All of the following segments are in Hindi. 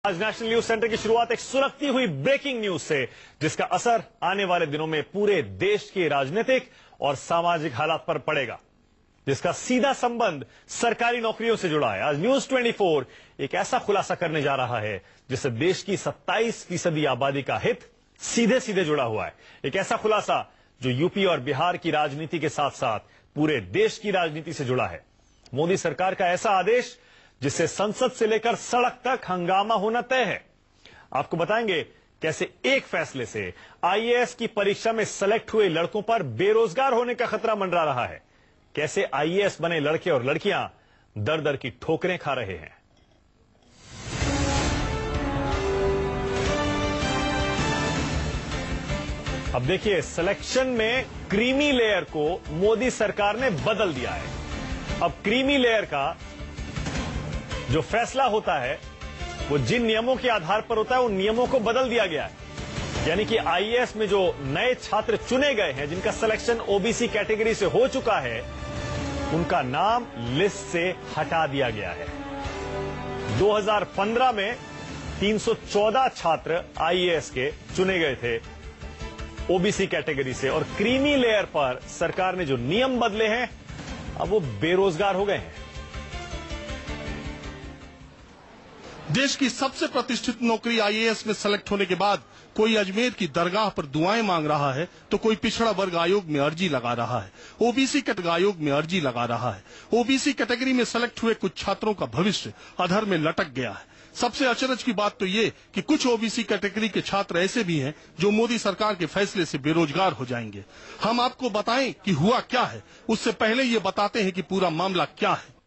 आज नेशनल न्यूज सेंटर की शुरुआत एक सुलगती हुई ब्रेकिंग न्यूज से, जिसका असर आने वाले दिनों में पूरे देश के राजनीतिक और सामाजिक हालात पर पड़ेगा, जिसका सीधा संबंध सरकारी नौकरियों से जुड़ा है। आज न्यूज 24 एक ऐसा खुलासा करने जा रहा है जिससे देश की 27% आबादी का हित सीधे सीधे जुड़ा हुआ है। एक ऐसा खुलासा जो यूपी और बिहार की राजनीति के साथ साथ पूरे देश की राजनीति से जुड़ा है। मोदी सरकार का ऐसा आदेश जिससे संसद से लेकर सड़क तक हंगामा होना तय है। आपको बताएंगे कैसे एक फैसले से आईएएस की परीक्षा में सेलेक्ट हुए लड़कों पर बेरोजगार होने का खतरा मंडरा रहा है। कैसे आईएएस बने लड़के और लड़कियां दर दर की ठोकरें खा रहे हैं। अब देखिए, सिलेक्शन में क्रीमी लेयर को मोदी सरकार ने बदल दिया है। अब क्रीमी लेयर का जो फैसला होता है वो जिन नियमों के आधार पर होता है, उन नियमों को बदल दिया गया है। यानी कि आईएएस में जो नए छात्र चुने गए हैं, जिनका सिलेक्शन ओबीसी कैटेगरी से हो चुका है, उनका नाम लिस्ट से हटा दिया गया है। 2015 में 314 छात्र आईएएस के चुने गए थे ओबीसी कैटेगरी से, और क्रीमी लेयर पर सरकार ने जो नियम बदले हैं, अब वो बेरोजगार हो गए हैं। देश की सबसे प्रतिष्ठित नौकरी आईएएस में सेलेक्ट होने के बाद कोई अजमेर की दरगाह पर दुआएं मांग रहा है, तो कोई पिछड़ा वर्ग आयोग में अर्जी लगा रहा है, ओबीसी कैटेगरी आयोग में अर्जी लगा रहा है। ओबीसी कैटेगरी में सेलेक्ट हुए कुछ छात्रों का भविष्य अधर में लटक गया है। सबसे अचरज की बात तो ये कि कुछ ओबीसी कैटेगरी के छात्र ऐसे भी हैं जो मोदी सरकार के फैसले से बेरोजगार हो जाएंगे। हम आपको बताएं कि हुआ क्या है, उससे पहले ये बताते हैं कि पूरा मामला क्या है।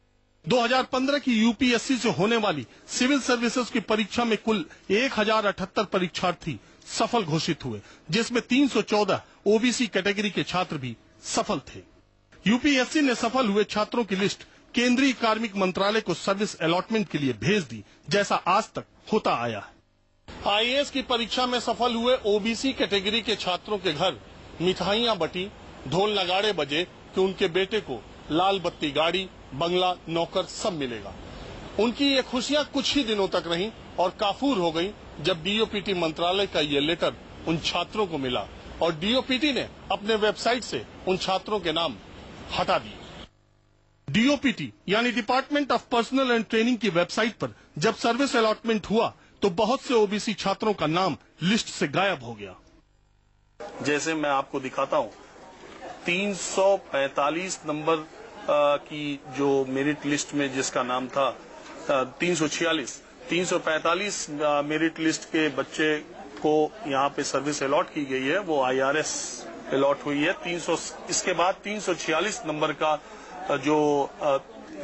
2015 की यूपीएससी से होने वाली सिविल सर्विसेज की परीक्षा में कुल 1078 परीक्षार्थी सफल घोषित हुए, जिसमें 314 ओबीसी कैटेगरी के छात्र भी सफल थे। यूपीएससी ने सफल हुए छात्रों की लिस्ट केंद्रीय कार्मिक मंत्रालय को सर्विस अलॉटमेंट के लिए भेज दी, जैसा आज तक होता आया है। आईएएस की परीक्षा में सफल हुए ओबीसी कैटेगरी के छात्रों के घर मिठाइयां बटी, ढोल नगाड़े बजे कि उनके बेटे को लाल बत्ती गाड़ी, बंगला, नौकर सब मिलेगा। उनकी ये खुशियां कुछ ही दिनों तक रहीं और काफूर हो गईं जब डीओपीटी मंत्रालय का ये लेटर उन छात्रों को मिला और डीओपीटी ने अपने वेबसाइट से उन छात्रों के नाम हटा दिए। डीओपीटी यानी department of personal and training की वेबसाइट पर जब सर्विस अलॉटमेंट हुआ तो बहुत से ओबीसी छात्रों का नाम लिस्ट से गायब हो गया। जैसे मैं आपको दिखाता हूँ, 345 नंबर की जो मेरिट लिस्ट में जिसका नाम था 345 मेरिट लिस्ट के बच्चे को यहाँ पे सर्विस अलॉट की गई है, वो आईआरएस अलॉट हुई है। 300 इसके बाद 346 नंबर का जो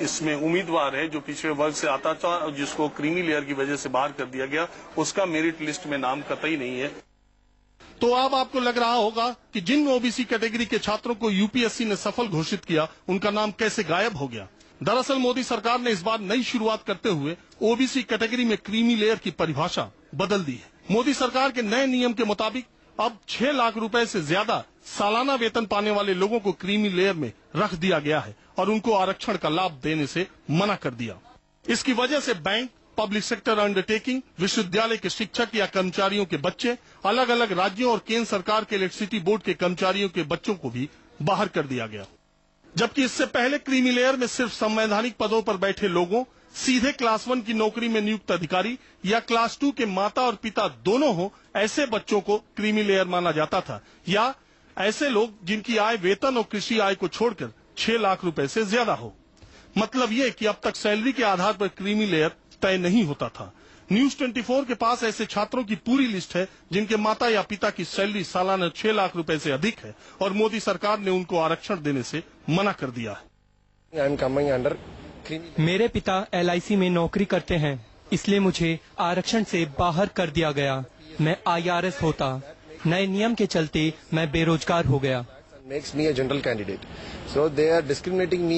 इसमें उम्मीदवार है जो पिछड़े वर्ग से आता था, जिसको क्रीमी लेयर की वजह से बाहर कर दिया गया, उसका मेरिट लिस्ट में नाम कतई नहीं है। तो अब आपको लग रहा होगा कि जिन ओबीसी कैटेगरी के छात्रों को यूपीएससी ने सफल घोषित किया, उनका नाम कैसे गायब हो गया। दरअसल मोदी सरकार ने इस बार नई शुरुआत करते हुए ओबीसी कैटेगरी में क्रीमी लेयर की परिभाषा बदल दी है। मोदी सरकार के नए नियम के मुताबिक अब 6 लाख रुपए से ज्यादा सालाना वेतन पाने वाले लोगों को क्रीमी लेयर में रख दिया गया है और उनको आरक्षण का लाभ देने से मना कर दिया। इसकी वजह से बैंक, पब्लिक सेक्टर अंडरटेकिंग, विश्वविद्यालय के शिक्षक या कर्मचारियों के बच्चे, अलग अलग राज्यों और केंद्र सरकार के इलेक्ट्रिसिटी बोर्ड के कर्मचारियों के बच्चों को भी बाहर कर दिया गया। जबकि इससे पहले क्रीमी लेयर में सिर्फ संवैधानिक पदों पर बैठे लोगों, सीधे क्लास 1 की नौकरी में नियुक्त अधिकारी या क्लास 2 के माता और पिता दोनों हो, ऐसे बच्चों को क्रीमी लेयर माना जाता था, या ऐसे लोग जिनकी आय वेतन और कृषि आय को छोड़कर 6 लाख रुपए से ज्यादा हो। मतलब ये कि अब तक सैलरी के आधार पर क्रीमी लेयर तय नहीं होता था। न्यूज 24 के पास ऐसे छात्रों की पूरी लिस्ट है जिनके माता या पिता की सैलरी सालाना 6 लाख रुपए से अधिक है और मोदी सरकार ने उनको आरक्षण देने से मना कर दिया है। मेरे पिता LIC में नौकरी करते हैं, इसलिए मुझे आरक्षण से बाहर कर दिया गया। मैं IRS होता, नए नियम के चलते मैं बेरोजगार हो गया। Makes me a general candidate. So they are discriminating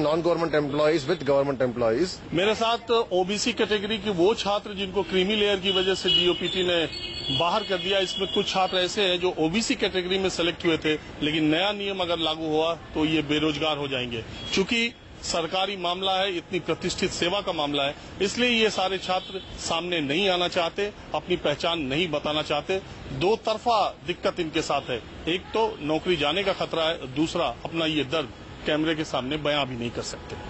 non-government employees with government employees. मेरे साथ ओबीसी कैटेगरी के वो छात्र जिनको क्रीमी लेयर की वजह से डीओपीटी ने बाहर कर दिया, इसमें कुछ छात्र ऐसे हैं जो ओबीसी कैटेगरी में सेलेक्ट हुए थे, लेकिन नया नियम अगर लागू हुआ तो ये बेरोजगार हो जाएंगे। चूंकि सरकारी मामला है, इतनी प्रतिष्ठित सेवा का मामला है, इसलिए ये सारे छात्र सामने नहीं आना चाहते, अपनी पहचान नहीं बताना चाहते। दो तरफा दिक्कत इनके साथ है, एक तो नौकरी जाने का खतरा है, दूसरा अपना ये दर्द कैमरे के सामने बयां भी नहीं कर सकते।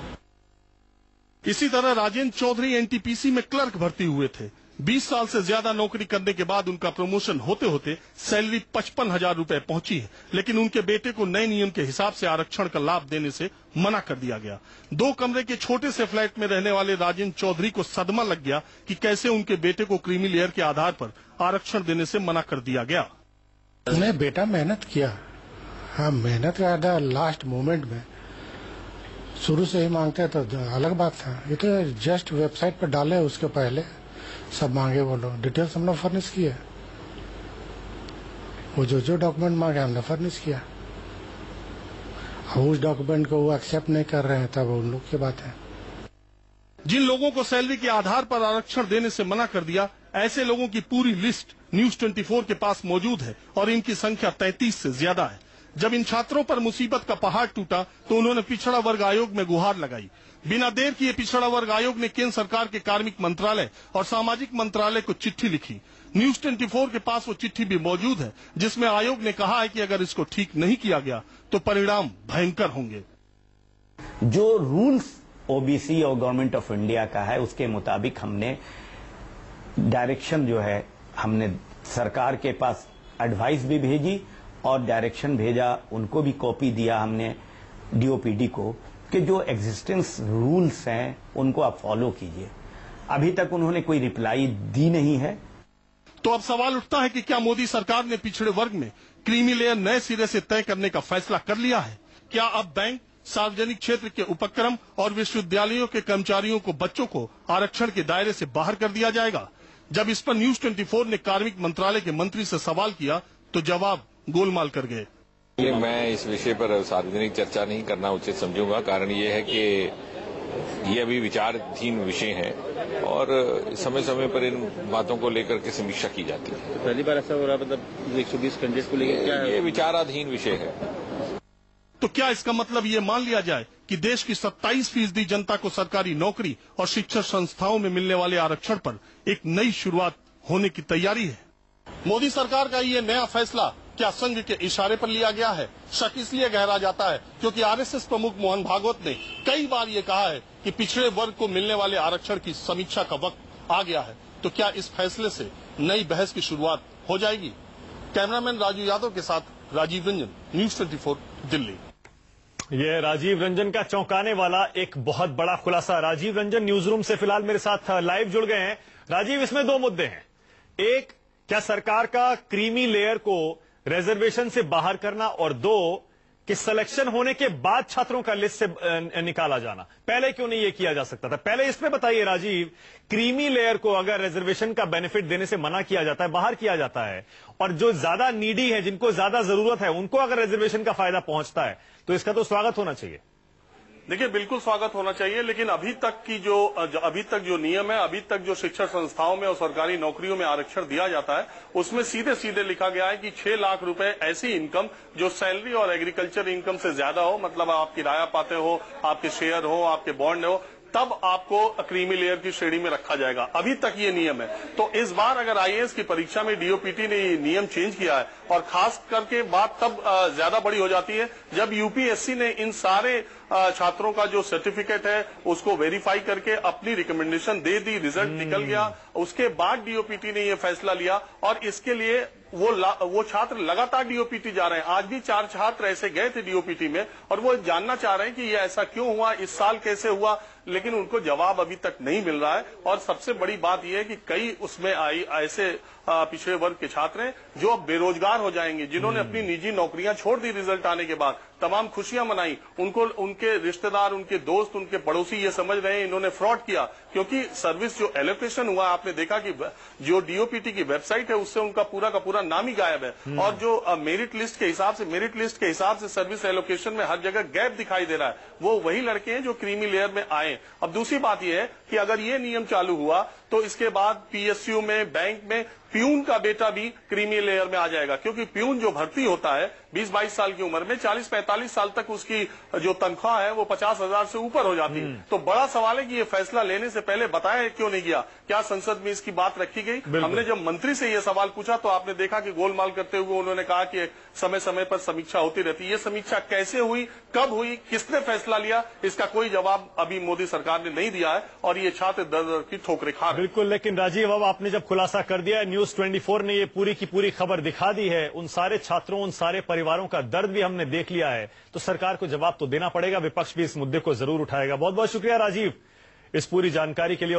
इसी तरह राजेंद्र चौधरी एनटीपीसी में क्लर्क भर्ती हुए थे। 20 साल से ज्यादा नौकरी करने के बाद उनका प्रमोशन होते होते सैलरी 55,000 रुपए पहुंची है, लेकिन उनके बेटे को नए नियम के हिसाब से आरक्षण का लाभ देने से मना कर दिया गया। 2 कमरे के छोटे से फ्लैट में रहने वाले राजेंद्र चौधरी को सदमा लग गया कि कैसे उनके बेटे को क्रीमी लेयर के आधार पर आरक्षण देने से मना कर दिया गया। नहीं, बेटा मेहनत किया। हाँ, मेहनत का लास्ट मोमेंट में शुरू से ही मांगते तो अलग बात था। ये तो जस्ट वेबसाइट पर डाले, उसके पहले सब मांगे वो लोग, डिटेल्स हमने फर्निश किया। वो जो डॉक्यूमेंट मांगे हमने फर्निश किया। अब उस डॉक्यूमेंट को वो एक्सेप्ट नहीं कर रहे हैं, तब उन लोग की बात है। जिन लोगों को सैलरी के आधार पर आरक्षण देने से मना कर दिया, ऐसे लोगों की पूरी लिस्ट न्यूज 24 के पास मौजूद है और इनकी संख्या 33 से ज्यादा है। जब इन छात्रों पर मुसीबत का पहाड़ टूटा तो उन्होंने पिछड़ा वर्ग आयोग में गुहार लगाई। बिना देर किए पिछड़ा वर्ग आयोग ने केंद्र सरकार के कार्मिक मंत्रालय और सामाजिक मंत्रालय को चिट्ठी लिखी। न्यूज 24 के पास वो चिट्ठी भी मौजूद है, जिसमें आयोग ने कहा है कि अगर इसको ठीक नहीं किया गया तो परिणाम भयंकर होंगे। जो रूल्स ओबीसी और गवर्नमेंट ऑफ इंडिया का है, उसके मुताबिक हमने डायरेक्शन जो है, हमने सरकार के पास एडवाइस भी भेजी और डायरेक्शन भेजा, उनको भी कॉपी दिया हमने डीओपीडी को कि जो एग्जिस्टेंस रूल्स हैं उनको आप फॉलो कीजिए। अभी तक उन्होंने कोई रिप्लाई दी नहीं है। तो अब सवाल उठता है कि क्या मोदी सरकार ने पिछड़े वर्ग में क्रीमी लेयर नए सिरे से तय करने का फैसला कर लिया है? क्या अब बैंक, सार्वजनिक क्षेत्र के उपक्रम और विश्वविद्यालयों के कर्मचारियों को, बच्चों को आरक्षण के दायरे से बाहर कर दिया जाएगा? जब इस पर न्यूज 24 ने कार्मिक मंत्रालय के मंत्री से सवाल किया तो जवाब गोलमाल कर गए। मैं इस विषय पर सार्वजनिक चर्चा नहीं करना उचित समझूंगा। कारण ये है कि ये अभी विचाराधीन विषय है और समय समय पर इन बातों को लेकर के समीक्षा की जाती है। तो पहली बार ऐसा हो रहा है, मतलब 120 कैंडिडेट को लेकर क्या है? ये विचाराधीन विषय है। तो क्या इसका मतलब ये मान लिया जाए कि देश की 27% जनता को सरकारी नौकरी और शिक्षण संस्थाओं में मिलने वाले आरक्षण पर एक नई शुरुआत होने की तैयारी है? मोदी सरकार का ये नया फैसला क्या संघ के इशारे पर लिया गया है? शक इसलिए गहरा जाता है क्योंकि आरएसएस प्रमुख मोहन भागवत ने कई बार ये कहा है कि पिछड़े वर्ग को मिलने वाले आरक्षण की समीक्षा का वक्त आ गया है। तो क्या इस फैसले से नई बहस की शुरुआत हो जाएगी? कैमरामैन राजू यादव के साथ राजीव रंजन, न्यूज 24 दिल्ली। यह राजीव रंजन का चौंकाने वाला एक बहुत बड़ा खुलासा। राजीव रंजन न्यूज रूम से फिलहाल मेरे साथ लाइव जुड़ गए हैं। राजीव, इसमें 2 मुद्दे हैं। एक, क्या सरकार का क्रीमी लेयर को रिजर्वेशन से बाहर करना, और 2 कि सिलेक्शन होने के बाद छात्रों का लिस्ट से निकाला जाना। पहले क्यों नहीं ये किया जा सकता था? पहले इसमें बताइए राजीव, क्रीमी लेयर को अगर रिजर्वेशन का बेनिफिट देने से मना किया जाता है, बाहर किया जाता है, और जो ज्यादा नीडी है, जिनको ज्यादा जरूरत है, उनको अगर रिजर्वेशन का फायदा पहुंचता है, तो इसका तो स्वागत होना चाहिए। देखिए, बिल्कुल स्वागत होना चाहिए, लेकिन अभी तक जो नियम है, अभी तक जो शिक्षण संस्थाओं में और सरकारी नौकरियों में आरक्षण दिया जाता है, उसमें सीधे सीधे लिखा गया है कि 6 लाख रुपए ऐसी इनकम जो सैलरी और एग्रीकल्चर इनकम से ज्यादा हो, मतलब आप किराया पाते हो, आपके शेयर हो, आपके बॉन्ड हो, तब आपको क्रीमी लेयर की श्रेणी में रखा जाएगा। अभी तक ये नियम है। तो इस बार अगर आईएएस की परीक्षा में डीओपीटी ने ये नियम चेंज किया है, और खास करके बात तब ज्यादा बड़ी हो जाती है जब यूपीएससी ने इन सारे छात्रों का जो सर्टिफिकेट है उसको वेरीफाई करके अपनी रिकमेंडेशन दे दी, रिजल्ट निकल गया, उसके बाद डीओपीटी ने ये फैसला लिया, और इसके लिए वो छात्र लगातार डीओपीटी जा रहे हैं। आज भी 4 छात्र ऐसे गए थे डीओपीटी में, और वो जानना चाह रहे हैं कि ये ऐसा क्यों हुआ, इस साल कैसे हुआ, लेकिन उनको जवाब अभी तक नहीं मिल रहा है। और सबसे बड़ी बात यह है कि कई उसमें ऐसे पिछड़े वर्ग के छात्र हैं जो अब बेरोजगार हो जाएंगे, जिन्होंने अपनी निजी नौकरियां छोड़ दी रिजल्ट आने के बाद, तमाम खुशियां मनाई, उनको उनके रिश्तेदार, उनके दोस्त, उनके पड़ोसी ये समझ रहे हैं इन्होंने फ्रॉड किया, क्योंकि सर्विस जो एलोकेशन हुआ, आपने देखा कि जो डीओपीटी की वेबसाइट है उससे उनका पूरा का पूरा नाम ही गायब है, और जो मेरिट लिस्ट के हिसाब से सर्विस एलोकेशन में हर जगह गैप दिखाई दे रहा है। वो वही लड़के हैं जो क्रीमी लेयर में आए। अब दूसरी बात यह है कि अगर ये नियम चालू हुआ तो इसके बाद पीएसयू में, बैंक में प्यून का बेटा भी क्रीमी लेयर में आ जाएगा, क्योंकि प्यून जो भर्ती होता है 20-22 साल की उम्र में 40-45 साल तक उसकी जो तनख्वाह है वो 50,000 से ऊपर हो जाती है। तो बड़ा सवाल है कि ये फैसला लेने से पहले बताया क्यों नहीं गया? क्या संसद में इसकी बात रखी गई? हमने जब मंत्री से ये सवाल पूछा तो आपने देखा कि गोलमाल करते हुए उन्होंने कहा कि समय समय पर समीक्षा होती रहती है। ये समीक्षा कैसे हुई, कब हुई, किसने फैसला लिया, इसका कोई जवाब अभी मोदी सरकार ने नहीं दिया है और ये छात्र दर दर की ठोकरें खा रहे हैं। बिल्कुल, लेकिन राजीव अब आपने जब खुलासा कर दिया, न्यूज 24 ने ये पूरी की पूरी खबर दिखा दी है, उन सारे छात्रों, उन सारे परिवारों का दर्द भी हमने देख लिया है, तो सरकार को जवाब तो देना पड़ेगा। विपक्ष भी इस मुद्दे को जरूर उठाएगा। बहुत बहुत शुक्रिया राजीव इस पूरी जानकारी के लिए।